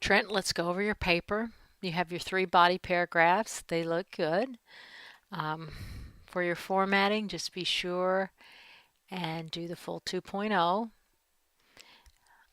Trent, let's go over your paper. You have your 3 body paragraphs. They look good. Um, for your formatting, just be sure and do the full 2.0.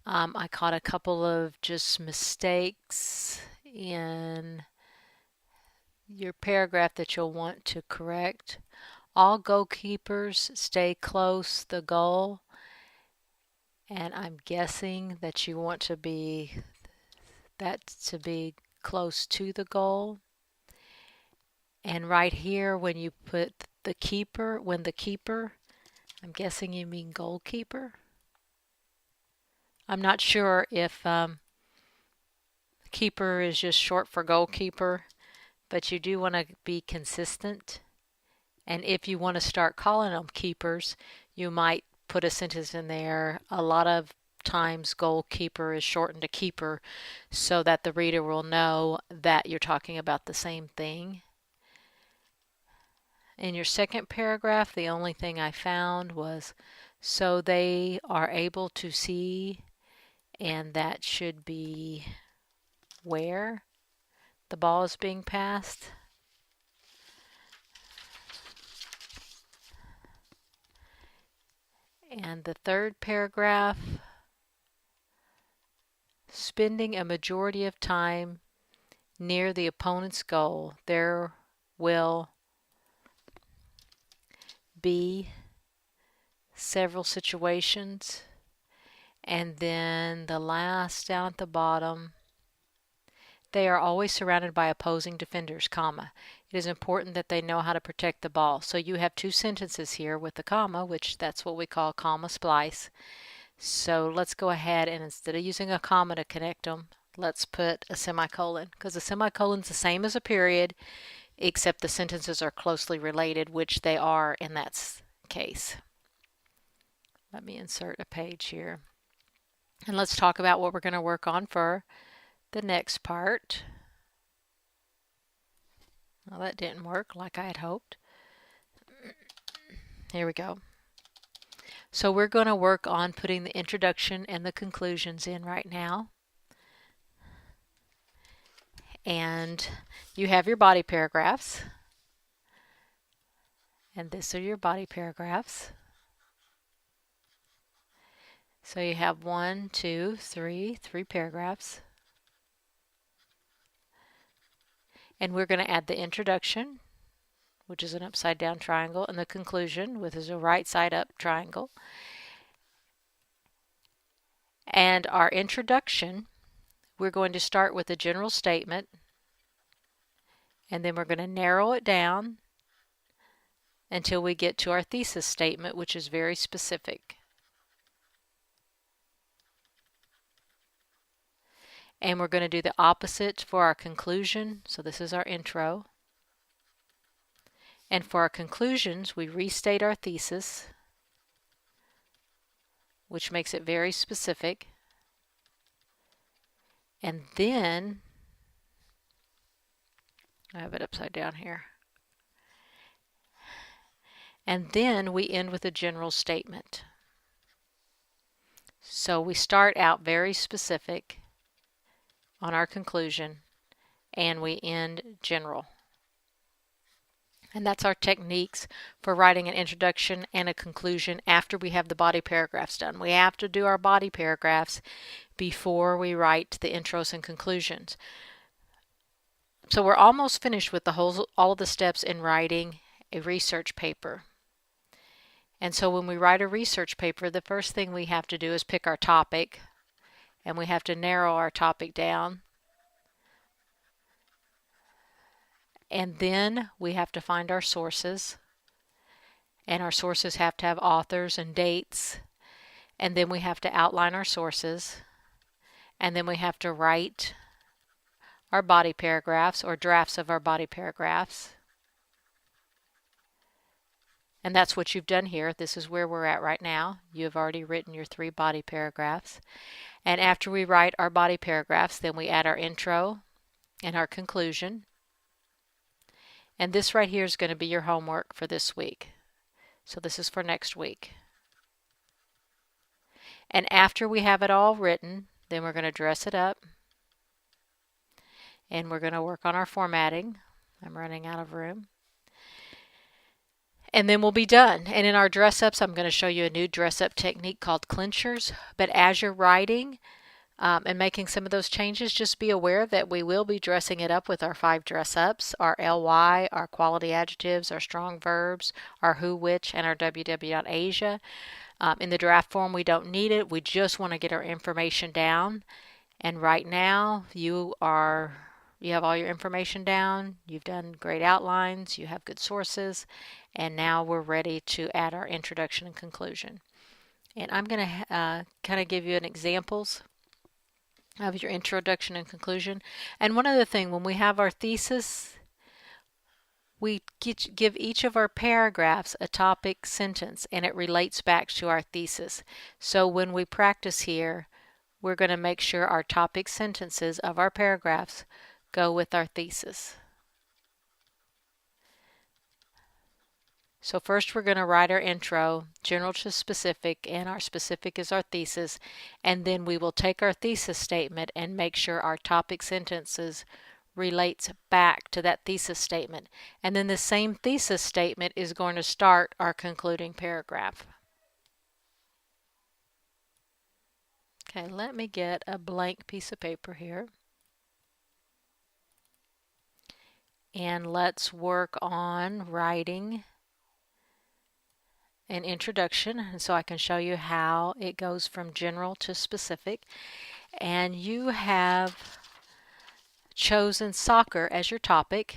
I caught a couple of just mistakes in your paragraph that you'll want to correct. All goalkeepers stay close the goal, and I'm guessing that you want to be close to the goal. And right here, when you put the keeper, I'm guessing you mean goalkeeper. I'm not sure if keeper is just short for goalkeeper, but you do want to be consistent. And if you want to start calling them keepers, you might put a sentence in there. A lot of times goalkeeper is shortened to keeper so that the reader will know that you're talking about the same thing. In your second paragraph, the only thing I found was so they are able to see, and that should be where the ball is being passed. And the third paragraph, spending a majority of time near the opponent's goal, there will be several situations. And then the last down at the bottom, they are always surrounded by opposing defenders, comma. It is important that they know how to protect the ball. So you have 2 sentences here with the comma, which that's what we call comma splice. So let's go ahead and instead of using a comma to connect them, let's put a semicolon, because a semicolon is the same as a period, except the sentences are closely related, which they are in that case. Let me insert a page here. And let's talk about what we're going to work on for the next part. Well, that didn't work like I had hoped. Here we go. So we're going to work on putting the introduction and the conclusions in right now. And you have your body paragraphs. And these are your body paragraphs. So you have 1, 2, 3 paragraphs. And we're going to add the introduction, which is an upside down triangle, and the conclusion, which is a right side up triangle. And our introduction, we're going to start with a general statement, and then we're going to narrow it down until we get to our thesis statement, which is very specific. And we're going to do the opposite for our conclusion. So this is our intro. And for our conclusions, we restate our thesis, which makes it very specific. And then, I have it upside down here. And then we end with a general statement. So we start out very specific on our conclusion, and we end general. And that's our techniques for writing an introduction and a conclusion after we have the body paragraphs done. We have to do our body paragraphs before we write the intros and conclusions. So we're almost finished with all of the steps in writing a research paper. And so when we write a research paper, the first thing we have to do is pick our topic, and we have to narrow our topic down. And then we have to find our sources, and our sources have to have authors and dates, and then we have to outline our sources, and then we have to write our body paragraphs or drafts of our body paragraphs. And that's what you've done here. This is where we're at right now. You have already written your 3 body paragraphs. And after we write our body paragraphs, then we add our intro and our conclusion. And this right here is going to be your homework for this week. So this is for next week. And after we have it all written, then we're going to dress it up. and we're going to work on our formatting. I'm running out of room. And then we'll be done. And in our dress ups, I'm going to show you a new dress up technique called clinchers. But as you're writing and making some of those changes, just be aware that we will be dressing it up with our 5 dress ups, our ly, our quality adjectives, our strong verbs, our who, which, and our ww.asia. In the draft form, we don't need it. We just want to get our information down. And right now, you have all your information down. You've done great outlines. You have good sources. And now we're ready to add our introduction and conclusion. And I'm going to kind of give you an examples of your introduction and conclusion. And one other thing, when we have our thesis, we give each of our paragraphs a topic sentence, and it relates back to our thesis. So when we practice here, we're going to make sure our topic sentences of our paragraphs go with our thesis. So first we're going to write our intro, general to specific, and our specific is our thesis, and then we will take our thesis statement and make sure our topic sentences relates back to that thesis statement. And then the same thesis statement is going to start our concluding paragraph. Okay, let me get a blank piece of paper here. And let's work on writing an introduction, and so I can show you how it goes from general to specific. And you have chosen soccer as your topic.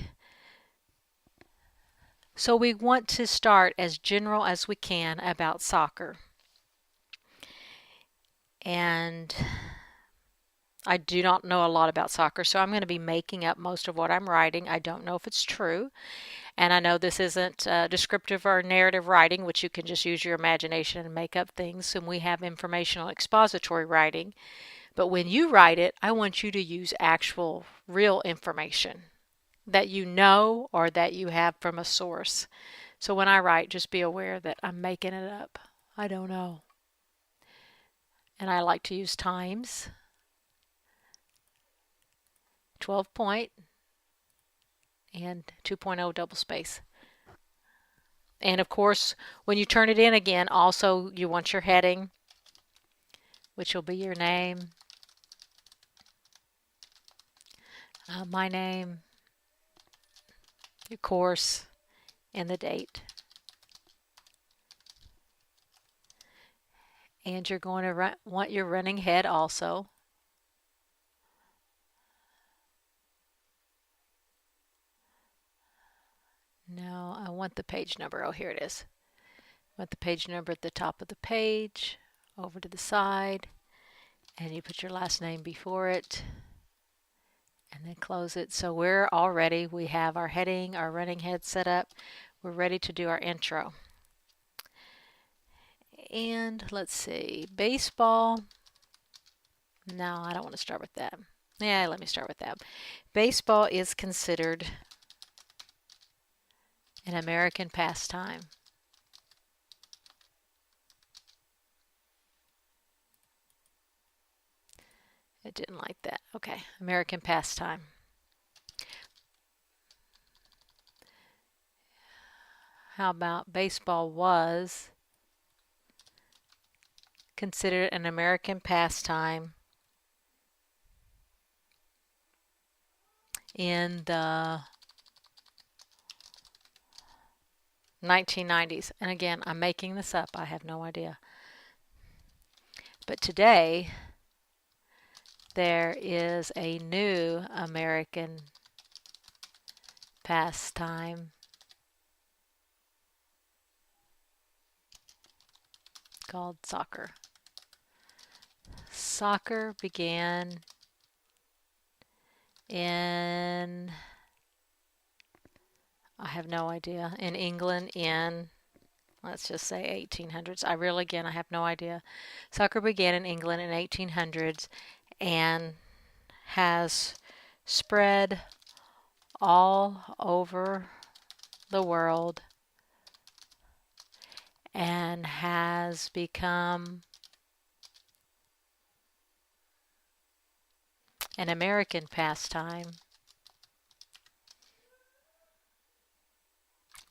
So we want to start as general as we can about soccer. And I do not know a lot about soccer, so I'm going to be making up most of what I'm writing. I don't know if it's true. And I know this isn't descriptive or narrative writing, which you can just use your imagination and make up things. And we have informational expository writing. But when you write it, I want you to use actual, real information that you know or that you have from a source. So when I write, just be aware that I'm making it up. I don't know. And I like to use times, 12 point, and 2.0 double space. And of course, when you turn it in again, also you want your heading, which will be your name, my name, your course, and the date. And you're going to want your running head also. No, I want the page number. Oh, here it is. I want the page number at the top of the page, over to the side, and you put your last name before it, and then close it. So we're all ready. We have our heading, our running head set up. We're ready to do our intro. And let's see, baseball. No, I don't want to start with that. Yeah, let me start with that. Baseball is considered an American pastime. It didn't like that. Okay, American pastime. How about baseball was considered an American pastime in the 1990s. And again, I'm making this up. I have no idea. But today, there is a new American pastime called soccer. Soccer began in, I have no idea, in England in, let's just say 1800s. I have no idea. Soccer began in England in 1800s and has spread all over the world and has become an American pastime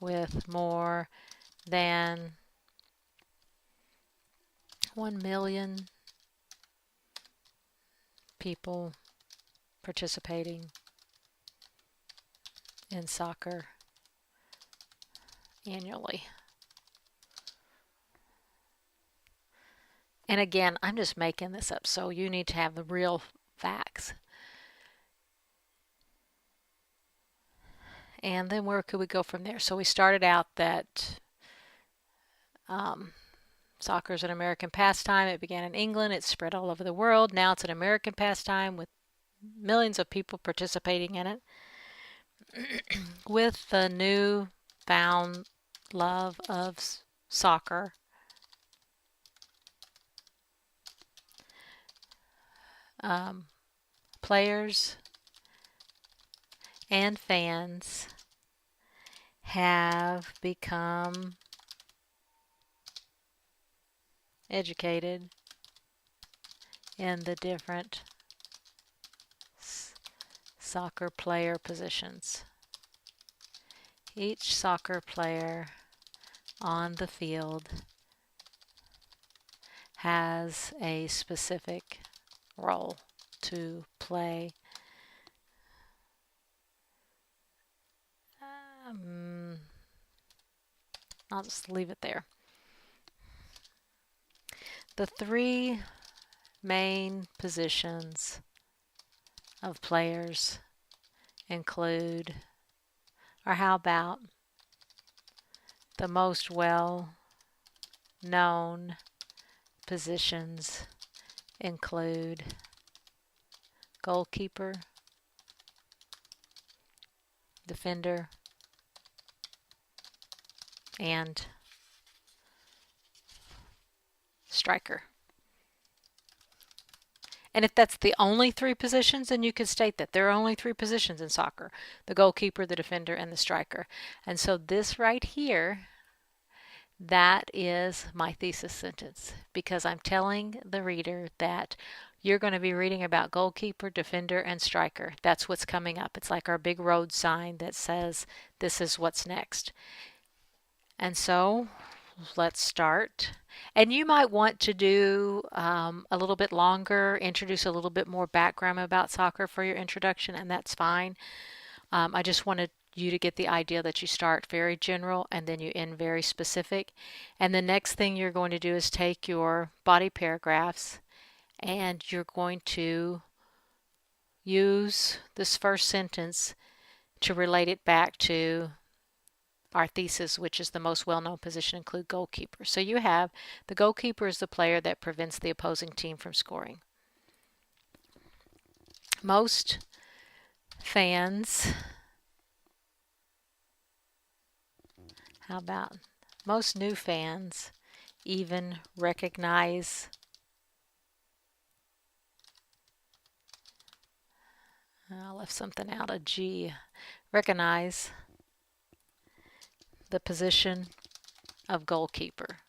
with more than 1 million people participating in soccer annually. And again, I'm just making this up, so you need to have the real facts. And then where could we go from there? So we started out that soccer is an American pastime. It began in England. It spread all over the world. Now it's an American pastime with millions of people participating in it. With the newfound love of soccer, players and fans have become educated in the different soccer player positions. Each soccer player on the field has a specific role to play. I'll just leave it there. The three main positions of players include, or how about the most well-known positions include goalkeeper, defender, and striker. And if that's the only three positions, then you could state that there are only three positions in soccer: the goalkeeper, the defender, and the striker. And so this right here, that is my thesis sentence, because I'm telling the reader that you're going to be reading about goalkeeper, defender, and striker. That's what's coming up. It's like our big road sign that says this is what's next. And so let's start. And you might want to do a little bit longer, introduce a little bit more background about soccer for your introduction, and that's fine. I just wanted you to get the idea that you start very general and then you end very specific. And the next thing you're going to do is take your body paragraphs and you're going to use this first sentence to relate it back to our thesis, which is the most well-known position include goalkeeper. So you have the goalkeeper is the player that prevents the opposing team from scoring. Most fans, how about most new fans even recognize I left something out, a G, recognize the position of goalkeeper.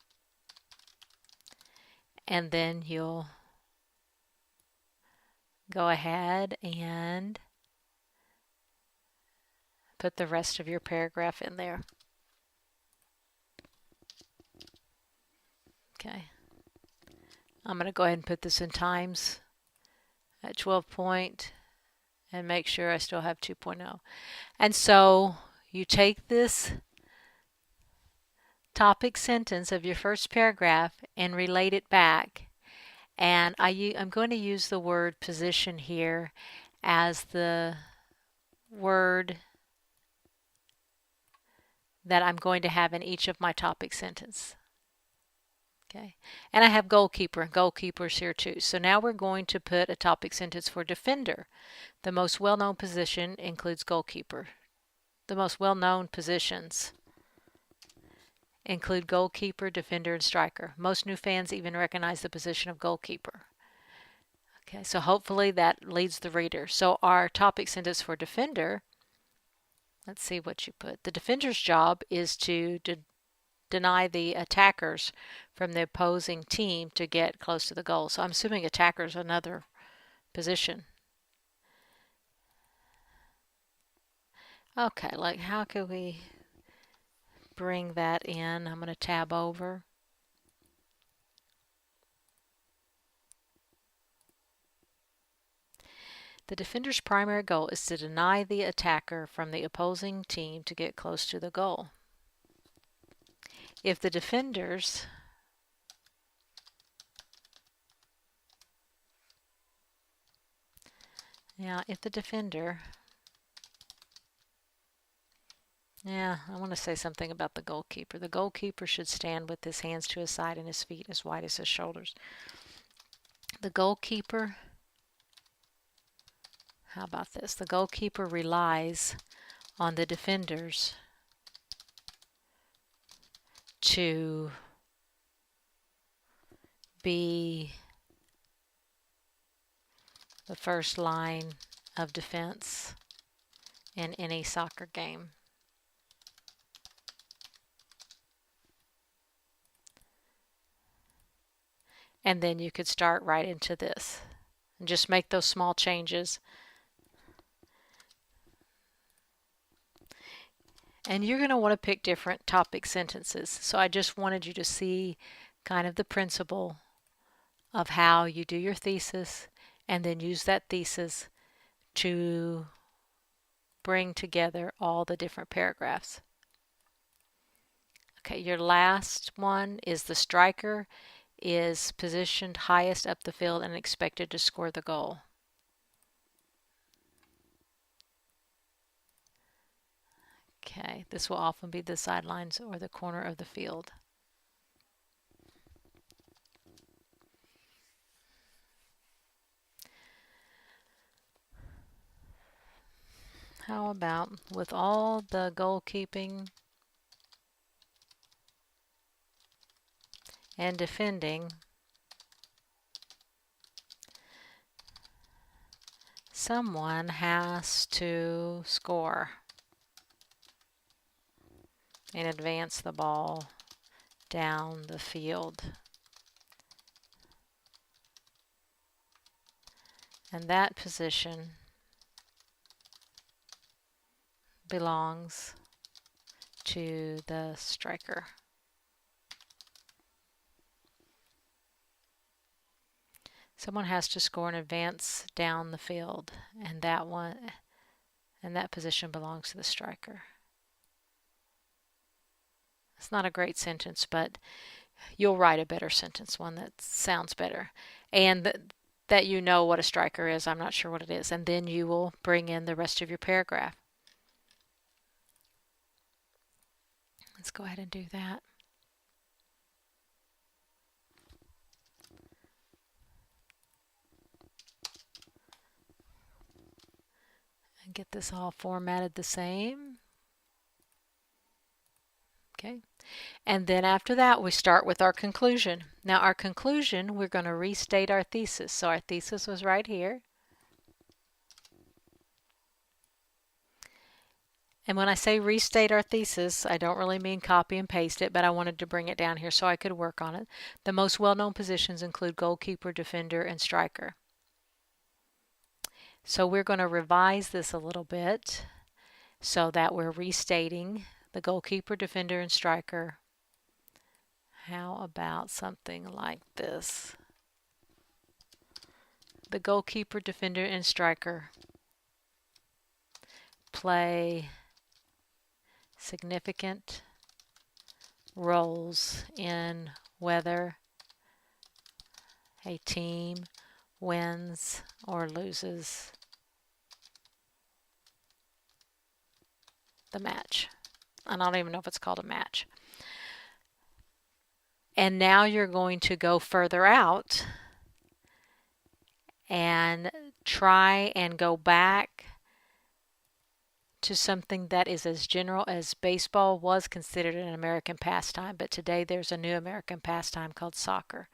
And then you'll go ahead and put the rest of your paragraph in there. Okay. I'm going to go ahead and put this in times at 12 point and make sure I still have 2.0. And so you take this topic sentence of your first paragraph and relate it back. And I'm going to use the word position here as the word that I'm going to have in each of my topic sentences. Okay, and I have goalkeeper and goalkeepers here too. So now we're going to put a topic sentence for defender. The most well-known position includes goalkeeper. The most well-known positions include goalkeeper, defender, and striker. Most new fans even recognize the position of goalkeeper. Okay, so hopefully that leads the reader. So our topic sentence for defender, let's see what you put. The defender's job is to deny the attackers from the opposing team to get close to the goal. So I'm assuming attacker's another position. Okay, like how could we bring that in. I'm going to tab over. The defender's primary goal is to deny the attacker from the opposing team to get close to the goal. If the defenders if the defender I want to say something about the goalkeeper. The goalkeeper should stand with his hands to his side and his feet as wide as his shoulders. The goalkeeper, how about this? The goalkeeper relies on the defenders to be the first line of defense in any soccer game. And then you could start right into this and just make those small changes. And you're going to want to pick different topic sentences. So I just wanted you to see kind of the principle of how you do your thesis and then use that thesis to bring together all the different paragraphs. Okay, your last one is the striker is positioned highest up the field and expected to score the goal. Okay, this will often be the sidelines or the corner of the field. How about with all the goalkeeping and defending, someone has to score and advance the ball down the field. And that position belongs to the striker. Someone has to score and advance down the field, and that position belongs to the striker. It's not a great sentence, but you'll write a better sentence, one that sounds better. And that you know what a striker is. I'm not sure what it is. And then you will bring in the rest of your paragraph. Let's go ahead and do that. And get this all formatted the same. Okay. And then after that, we start with our conclusion. Now our conclusion, we're going to restate our thesis. So our thesis was right here. And when I say restate our thesis, I don't really mean copy and paste it, but I wanted to bring it down here so I could work on it. The most well-known positions include goalkeeper, defender, and striker. So we're going to revise this a little bit so that we're restating the goalkeeper, defender, and striker. How about something like this? The goalkeeper, defender, and striker play significant roles in whether a team wins or loses the match. I don't even know if it's called a match. And now you're going to go further out and try and go back to something that is as general as baseball was considered an American pastime, but today there's a new American pastime called soccer.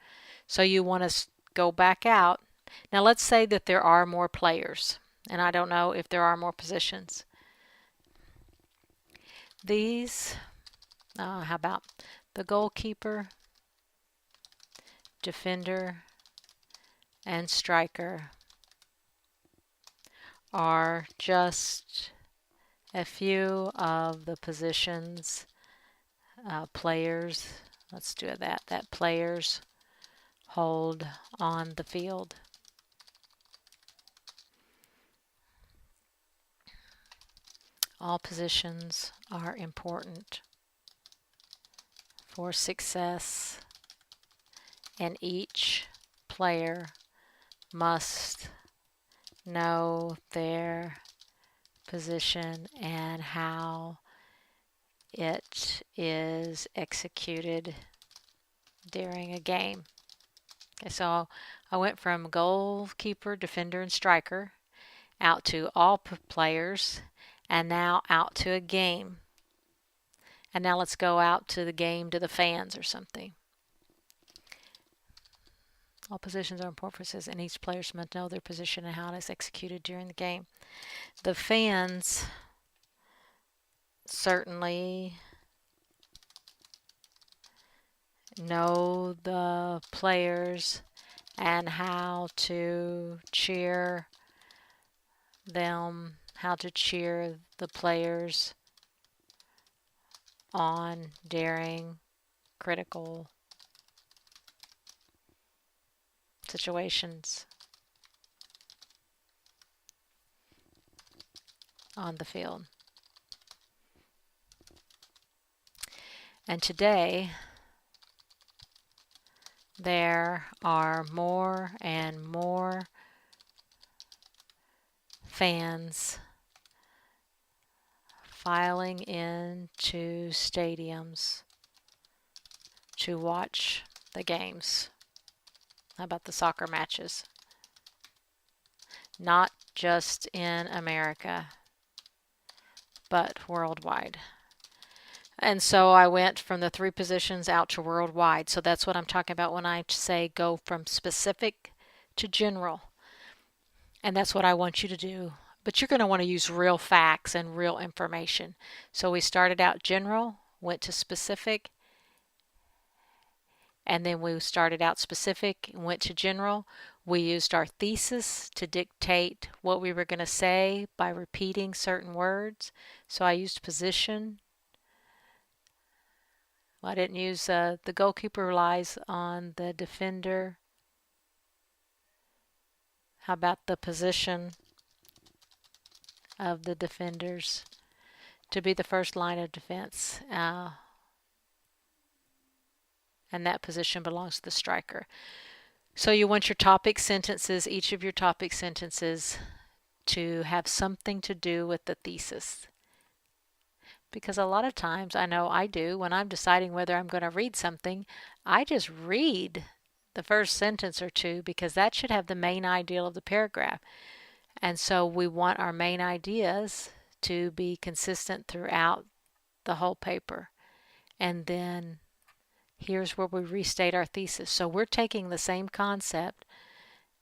So you want to go back out. Now let's say that there are more players, and I don't know if there are more positions. These, how about the goalkeeper, defender, and striker are just a few of the positions players, let's do that players hold on the field. All positions are important for success, and each player must know their position and how it is executed during a game. Okay, so I went from goalkeeper, defender, and striker out to all players, and now out to a game. And now let's go out to the game to the fans or something. All positions are important for success, and each player must know their position and how it is executed during the game. The fans certainly know the players and how to cheer them, how to cheer the players on during critical situations on the field. And today, there are more and more fans filing into stadiums to watch the games. How about the soccer matches? Not just in America, but worldwide. And so I went from the 3 positions out to worldwide. So that's what I'm talking about when I say go from specific to general. And that's what I want you to do. But you're going to want to use real facts and real information. So we started out general, went to specific, and then we started out specific and went to general. We used our thesis to dictate what we were going to say by repeating certain words. So I used position. Well, I didn't use the goalkeeper relies on the defender. How about the position of the defenders to be the first line of defense? And that position belongs to the striker. So you want your topic sentences, each of your topic sentences, to have something to do with the thesis. Because a lot of times, I know I do, when I'm deciding whether I'm going to read something, I just read the first sentence or two because that should have the main idea of the paragraph. And so we want our main ideas to be consistent throughout the whole paper. And then here's where we restate our thesis. So we're taking the same concept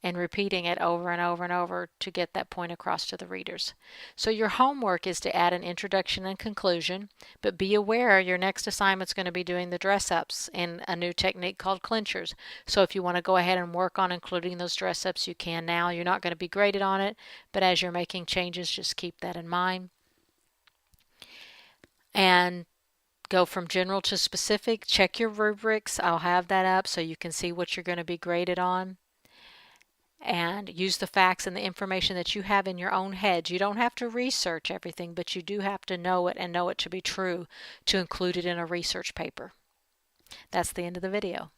and repeating it over and over and over to get that point across to the readers. So your homework is to add an introduction and conclusion, but be aware your next assignment's going to be doing the dress-ups in a new technique called clinchers. So if you want to go ahead and work on including those dress-ups, you can now. You're not going to be graded on it, but as you're making changes, just keep that in mind. And go from general to specific. Check your rubrics. I'll have that up so you can see what you're going to be graded on. And use the facts and the information that you have in your own head. You don't have to research everything, but you do have to know it and know it to be true to include it in a research paper. That's the end of the video.